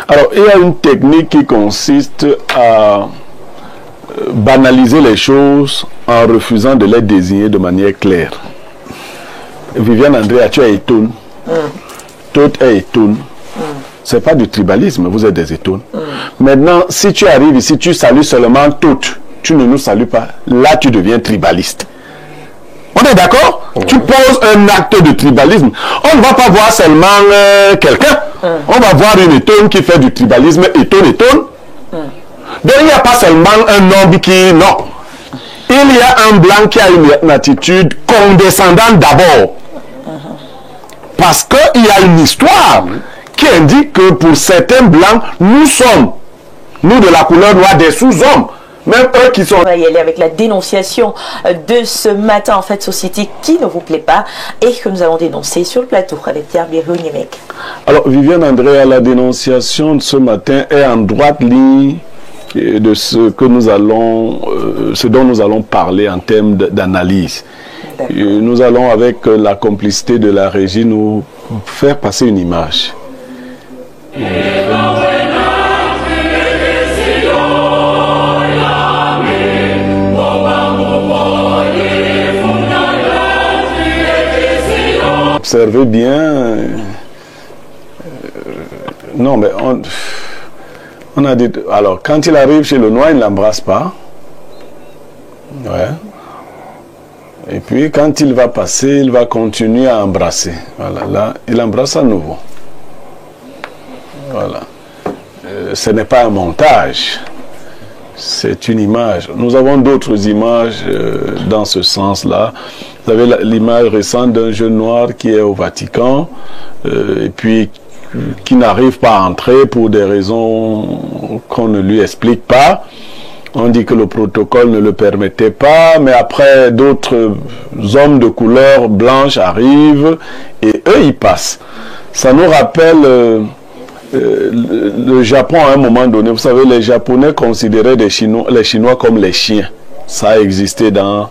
Alors, il y a une technique qui consiste à banaliser les choses en refusant de les désigner de manière claire. Viviane Andrea, tu es Etoun. Tout est Etoun. C'est pas du tribalisme, vous êtes des Etoun. Maintenant, si tu arrives ici, tu salues seulement toutes, tu ne nous salues pas, là tu deviens tribaliste. On est d'accord? Tu poses un acte de tribalisme. On ne va pas voir seulement quelqu'un. On va voir une Etoun qui fait du tribalisme, Etoun. Donc il n'y a pas seulement un homme qui... Non. Il y a un blanc qui a une attitude condescendante d'abord. Parce qu'il y a une histoire qui indique que pour certains blancs, nous sommes, nous de la couleur noire, des sous-hommes. Même eux qui sont... On va y aller avec la dénonciation de ce matin, en fait, société qui ne vous plaît pas et que nous allons dénoncer sur le plateau avec Pierre Biérou-Niemek. Alors, Viviane Andrea, la dénonciation de ce matin est en droite ligne de ce que nous allons, ce dont nous allons parler en termes d'analyse. Nous allons, avec la complicité de la régie, nous faire passer une image. Observez bien. Non, mais on a dit... Alors, quand il arrive chez le noir, il ne l'embrasse pas. Ouais. Et puis, quand il va passer, il va continuer à embrasser. Voilà, là, il embrasse à nouveau. Voilà. Ce n'est pas un montage. C'est une image. Nous avons d'autres images dans ce sens-là. Vous avez l'image récente d'un jeune noir qui est au Vatican et puis qui n'arrive pas à entrer pour des raisons qu'on ne lui explique pas. On dit que le protocole ne le permettait pas, mais après d'autres hommes de couleur blanche arrivent et eux ils passent. Ça nous rappelle le Japon à un moment donné. Vous savez, les Japonais considéraient les Chinois comme les chiens. Ça a existé dans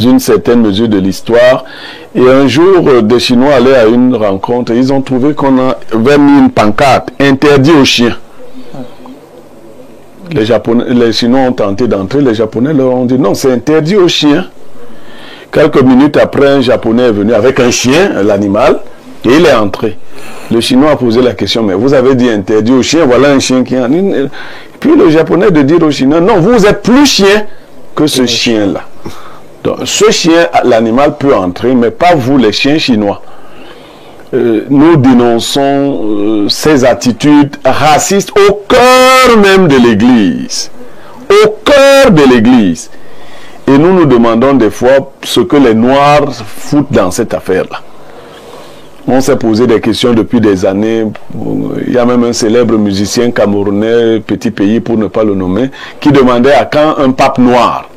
une certaine mesure de l'histoire. Et un jour, des Chinois allaient à une rencontre et ils ont trouvé qu'on avait mis une pancarte interdit aux chiens. Les Chinois ont tenté d'entrer, les Japonais leur ont dit non, c'est interdit aux chiens. Quelques minutes après, un Japonais est venu avec un chien, l'animal, et il est entré. Le Chinois a posé la question, mais vous avez dit interdit aux chiens, voilà un chien qui est en... Puis le Japonais de dire aux Chinois, non, vous êtes plus chien que ce chien-là. Donc, ce chien, l'animal peut entrer, mais pas vous, les chiens chinois. Nous dénonçons ces attitudes racistes au cœur même de l'Église. Au cœur de l'Église. Et nous nous demandons des fois ce que les Noirs foutent dans cette affaire-là. On s'est posé des questions depuis des années. Il y a même un célèbre musicien camerounais, petit pays pour ne pas le nommer, qui demandait à quand un pape noir.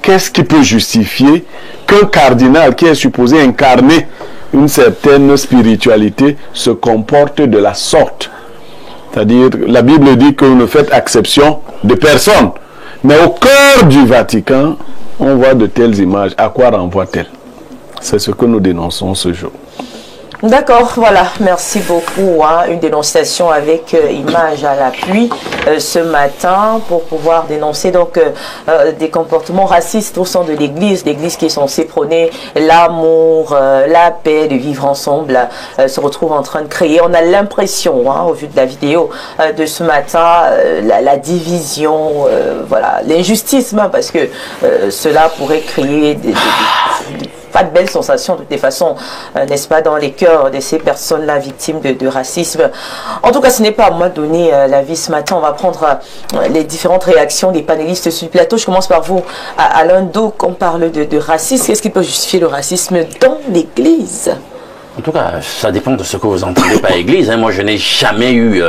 Qu'est-ce qui peut justifier qu'un cardinal qui est supposé incarner une certaine spiritualité se comporte de la sorte? C'est-à-dire, la Bible dit que vous ne faites exception de personne. Mais au cœur du Vatican, on voit de telles images. À quoi renvoient-elles? C'est ce que nous dénonçons ce jour. D'accord, voilà, merci beaucoup. Une dénonciation avec image à l'appui ce matin pour pouvoir dénoncer donc des comportements racistes au sein de l'Église. L'Église qui est censée prôner l'amour, la paix, de vivre ensemble, se retrouve en train de créer. On a l'impression, au vu de la vidéo de ce matin, la division, voilà, l'injustice même, parce que cela pourrait créer pas de belles sensations de toutes les façons, n'est-ce pas, dans les cœurs de ces personnes-là victimes de racisme. En tout cas, ce n'est pas à moi de donner l'avis ce matin. On va prendre les différentes réactions des panélistes sur le plateau. Je commence par vous, Alain Do. On parle de racisme. Qu'est-ce qui peut justifier le racisme dans l'Église? En tout cas, ça dépend de ce que vous entendez par Église. Moi, je n'ai jamais eu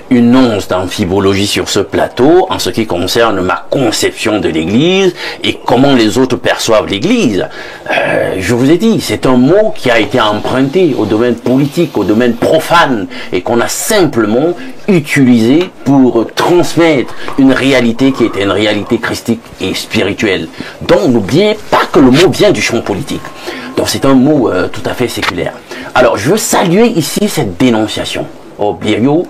une once d'amphibologie sur ce plateau en ce qui concerne ma conception de l'Église et comment les autres perçoivent l'Église. Je vous ai dit, c'est un mot qui a été emprunté au domaine politique, au domaine profane, et qu'on a simplement utilisé pour transmettre une réalité qui était une réalité christique et spirituelle. Donc, n'oubliez pas que le mot vient du champ politique. Donc, c'est un mot tout à fait séculaire. Alors, je veux saluer ici cette dénonciation. Oh, Blériot,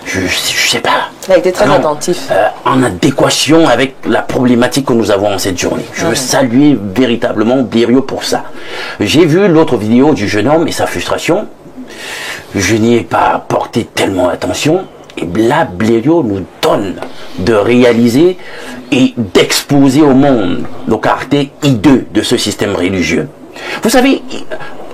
je sais pas. Il a été très attentif. En adéquation avec la problématique que nous avons en cette journée. Je veux saluer véritablement Blériot pour ça. J'ai vu l'autre vidéo du jeune homme et sa frustration. Je n'y ai pas porté tellement attention. Et là, Blériot nous donne de réaliser et d'exposer au monde le caractère hideux de ce système religieux. Vous savez,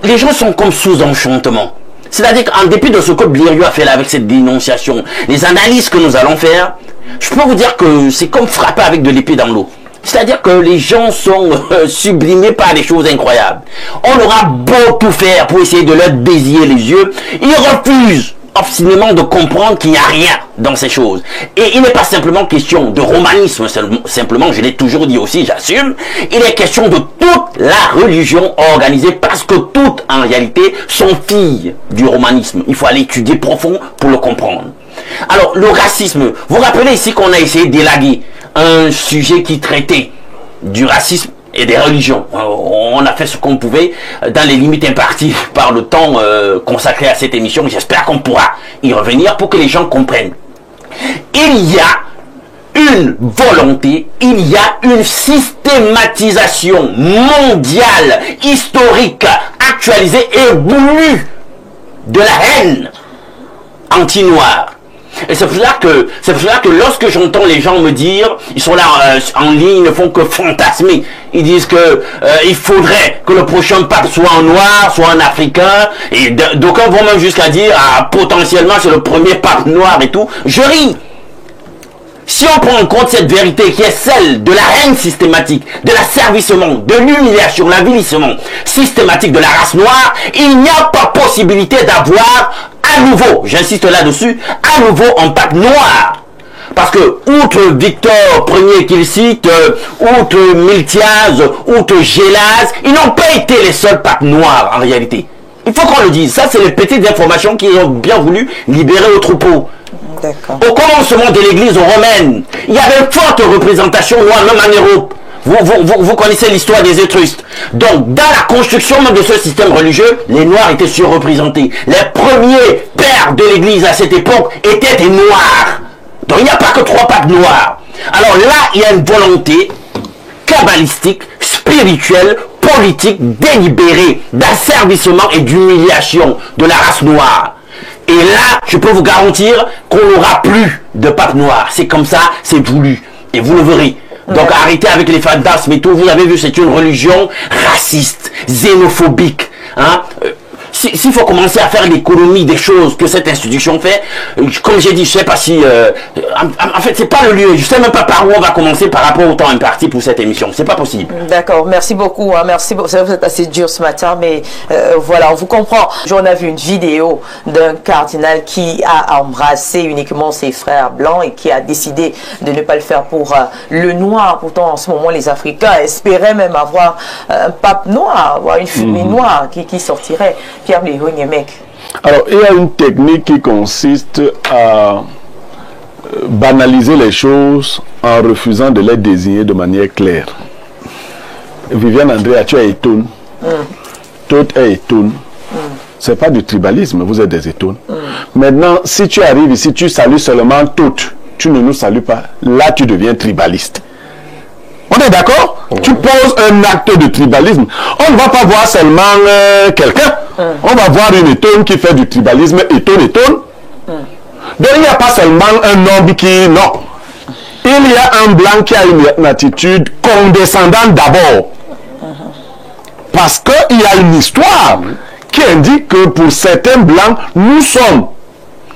les gens sont comme sous enchantement. C'est-à-dire qu'en dépit de ce que Blériot a fait là avec cette dénonciation, les analyses que nous allons faire, je peux vous dire que c'est comme frapper avec de l'épée dans l'eau. C'est-à-dire que les gens sont sublimés par des choses incroyables. On aura beau tout faire pour essayer de leur désiller les yeux, ils refusent obstinément de comprendre qu'il n'y a rien dans ces choses. Et il n'est pas simplement question de romanisme, simplement, je l'ai toujours dit aussi, j'assume, il est question de toute la religion organisée, parce que toutes, en réalité, sont filles du romanisme. Il faut aller étudier profond pour le comprendre. Alors, le racisme, vous vous rappelez ici qu'on a essayé d'élaguer un sujet qui traitait du racisme et des religions. On a fait ce qu'on pouvait dans les limites imparties par le temps consacré à cette émission. J'espère qu'on pourra y revenir pour que les gens comprennent. Il y a une volonté, il y a une systématisation mondiale, historique, actualisée et voulue de la haine anti-noire. Et c'est pour cela que lorsque j'entends les gens me dire, ils sont là en ligne, ils ne font que fantasmer. Ils disent que il faudrait que le prochain pape soit en noir, soit en africain, et d'aucuns vont même jusqu'à dire, potentiellement c'est le premier pape noir et tout. Je ris. Si on prend en compte cette vérité qui est celle de la haine systématique, de l'asservissement, de l'humiliation, l'avilissement systématique de la race noire, il n'y a pas possibilité d'avoir à nouveau, j'insiste là-dessus, à nouveau un pape noir. Parce que, outre Victor Ier qu'il cite, outre Miltiaz, outre Gélase, ils n'ont pas été les seuls papes noirs en réalité. Il faut qu'on le dise. Ça, c'est les petites informations qui ont bien voulu libérer au troupeau. Au commencement de l'église romaine, il y avait une forte représentation noire, même en Europe. Vous connaissez l'histoire des Étrusques. Donc, dans la construction même de ce système religieux, les Noirs étaient surreprésentés. Les premiers pères de l'église à cette époque étaient des Noirs. Donc, il n'y a pas que 3 papes noirs. Alors là, il y a une volonté kabbalistique, spirituelle, politique, délibérée, d'asservissement et d'humiliation de la race noire. Et là, je peux vous garantir qu'on n'aura plus de pape noir. C'est comme ça, c'est voulu. Et vous le verrez. Donc arrêtez avec les fantasmes et tout. Vous avez vu, c'est une religion raciste, xénophobique. Hein? S'il faut commencer à faire l'économie des choses que cette institution fait, comme j'ai dit, je sais pas si... en fait, c'est pas le lieu. Je sais même pas par où on va commencer par rapport au temps imparti pour cette émission. C'est pas possible. D'accord. Merci beaucoup. Hein, merci beaucoup. Vous êtes assez dur ce matin, mais voilà, on vous comprend. On a vu une vidéo d'un cardinal qui a embrassé uniquement ses frères blancs et qui a décidé de ne pas le faire pour le noir. Pourtant, en ce moment, les Africains espéraient même avoir un pape noir, avoir une fumée noire qui sortirait. Alors, il y a une technique qui consiste à banaliser les choses en refusant de les désigner de manière claire. Viviane Andrea, tu es étonne. Tout est étonne. C'est pas du tribalisme, vous êtes des étonnes. Maintenant, si tu arrives ici, tu salues seulement toutes, tu ne nous salues pas, là tu deviens tribaliste. On est d'accord? Tu poses un acte de tribalisme. On ne va pas voir seulement quelqu'un. On va voir une étonne qui fait du tribalisme, étonne. Donc il n'y a pas seulement un homme qui... Non. Il y a un blanc qui a une attitude condescendante d'abord. Parce qu'il y a une histoire qui indique que pour certains blancs, nous sommes,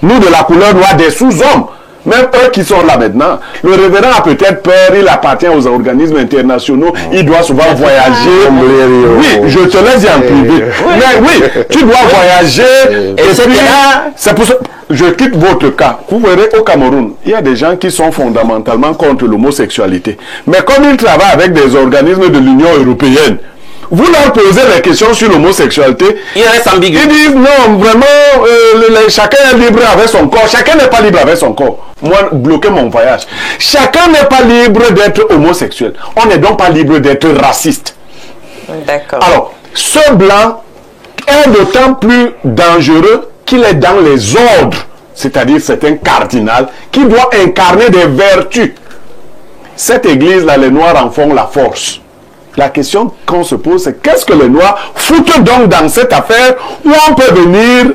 nous de la couleur noire, des sous-hommes. Même eux qui sont là maintenant, le révérend a peut-être peur, il appartient aux organismes internationaux, il doit souvent voyager. Oui, je te laisse dire en privé. Mais oui, tu dois voyager. Et c'est pour ça, je quitte votre cas. Vous verrez au Cameroun, il y a des gens qui sont fondamentalement contre l'homosexualité. Mais comme ils travaillent avec des organismes de l'Union européenne, vous leur posez des questions sur l'homosexualité, ils restent ambigus. Ils disent non, vraiment, chacun est libre avec son corps. Chacun n'est pas libre avec son corps. Moi, bloquer mon voyage. Chacun n'est pas libre d'être homosexuel. On n'est donc pas libre d'être raciste. D'accord. Alors, ce blanc est d'autant plus dangereux qu'il est dans les ordres, c'est-à-dire c'est un cardinal qui doit incarner des vertus. Cette église-là, les Noirs en font la force. La question qu'on se pose, c'est qu'est-ce que les Noirs foutent donc dans cette affaire où on peut venir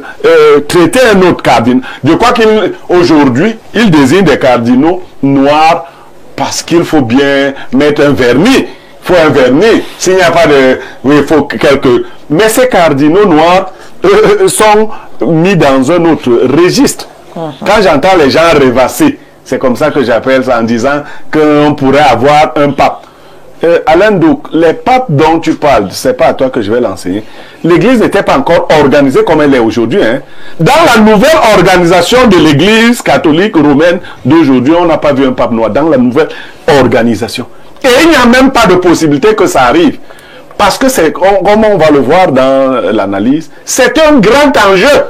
traiter un autre cardinal. Je crois qu'aujourd'hui, ils désignent des cardinaux noirs parce qu'il faut bien mettre un vernis. Il faut un vernis. S'il n'y a pas de... Oui, il faut quelques... Mais ces cardinaux noirs sont mis dans un autre registre. Quand j'entends les gens rêvasser, c'est comme ça que j'appelle ça en disant qu'on pourrait avoir un pape. Alain Douk, les papes dont tu parles, c'est pas à toi que je vais l'enseigner. L'église n'était pas encore organisée comme elle est aujourd'hui. Hein. Dans la nouvelle organisation de l'église catholique romaine d'aujourd'hui, on n'a pas vu un pape noir. Dans la nouvelle organisation. Et il n'y a même pas de possibilité que ça arrive. Parce que c'est, comme on va le voir dans l'analyse, c'est un grand enjeu.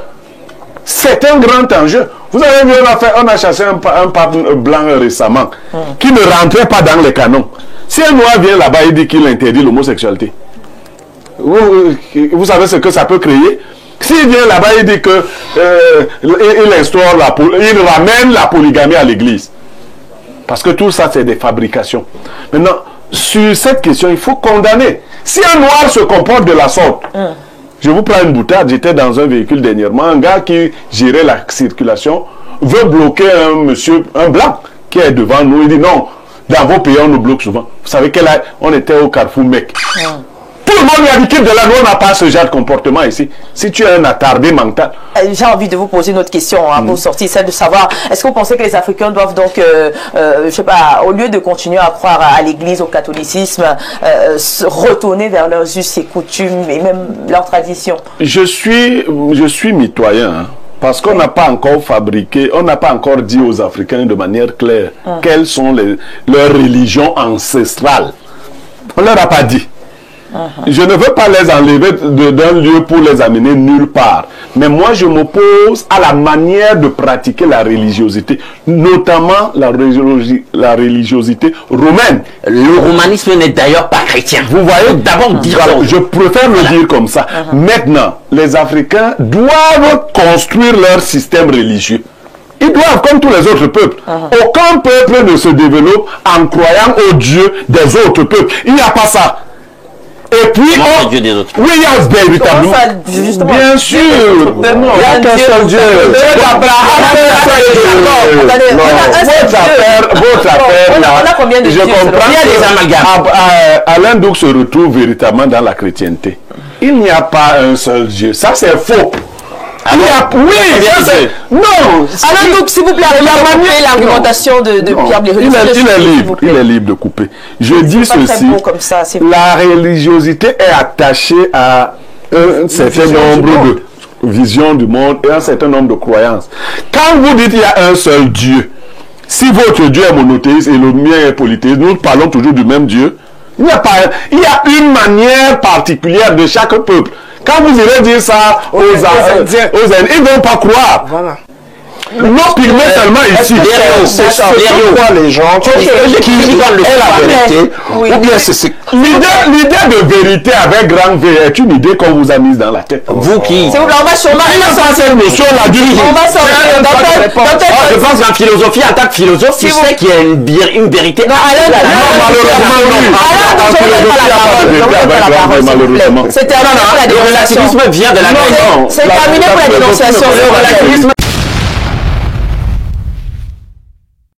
C'est un grand enjeu. Vous avez vu, on a chassé un pape blanc récemment qui ne rentrait pas dans les canons. Si un noir vient là-bas et dit qu'il interdit l'homosexualité, vous savez ce que ça peut créer? S'il vient là-bas et dit que il ramène la polygamie à l'église. Parce que tout ça, c'est des fabrications. Maintenant, sur cette question, il faut condamner. Si un noir se comporte de la sorte, je vous prends une boutade, j'étais dans un véhicule dernièrement, un gars qui gérait la circulation veut bloquer un monsieur, un blanc, qui est devant nous. Il dit non, dans vos pays, on nous bloque souvent. Vous savez on était au Carrefour Mec. Tout le monde a dit que de là, on n'a pas ce genre de comportement ici. Si tu es un attardé mental. J'ai envie de vous poser une autre question pour sortir, celle de savoir, est-ce que vous pensez que les Africains doivent donc, je sais pas, au lieu de continuer à croire à l'église, au catholicisme, se retourner vers leurs us et coutumes et même leurs traditions? Je suis mitoyen, hein, parce qu'on n'a pas encore fabriqué, on n'a pas encore dit aux Africains de manière claire quelles sont leurs religions ancestrales. On ne leur a pas dit. Je ne veux pas les enlever d'un lieu pour les amener nulle part. Mais moi, je m'oppose à la manière de pratiquer la religiosité, notamment la religiosité romaine. Le romanisme n'est d'ailleurs pas chrétien. Vous voyez, d'abord dire ça. Je préfère le dire comme ça. Maintenant, les Africains doivent construire leur système religieux. Ils doivent, comme tous les autres peuples. Aucun peuple ne se développe en croyant au Dieu des autres peuples. Il n'y a pas ça. Et puis, oui, il y a véritablement. Bien sûr. Il n'y a qu'un seul Dieu. Votre affaire, je comprends. Il y a des amalgames. Alain Douk se retrouve véritablement dans la chrétienté. Il n'y a pas un seul Dieu. Ça, c'est faux. Non. Alain Douk, s'il vous plaît, l'argumentation de Pierre Blériot. Il est libre de couper. Je dis ceci, la religiosité est attachée à un certain nombre de visions du monde et un certain nombre de croyances. Quand vous dites qu'il y a un seul Dieu, si votre Dieu est monothéiste et le mien est polythéiste, nous parlons toujours du même Dieu. Il y a une manière particulière de chaque peuple. Quand vous irez dire ça aux Indiens, ils ne vont pas croire. Voilà. Nos pygmées seulement ici. C'est pourquoi les gens qui disent la vérité, ou bien c'est... L'idée de vérité avec grand V est une idée qu'on vous a mise dans la tête. Vous qui... On va sortir cette notion là du... On va sortir. Je pense qu'en philosophie, en tant que philosophe, tu sais qu'il y a une vérité. Non, malheureusement. C'est terminé pour la dénonciation. Le relativisme vient de la... C'est terminé pour la dénonciation. Le relativisme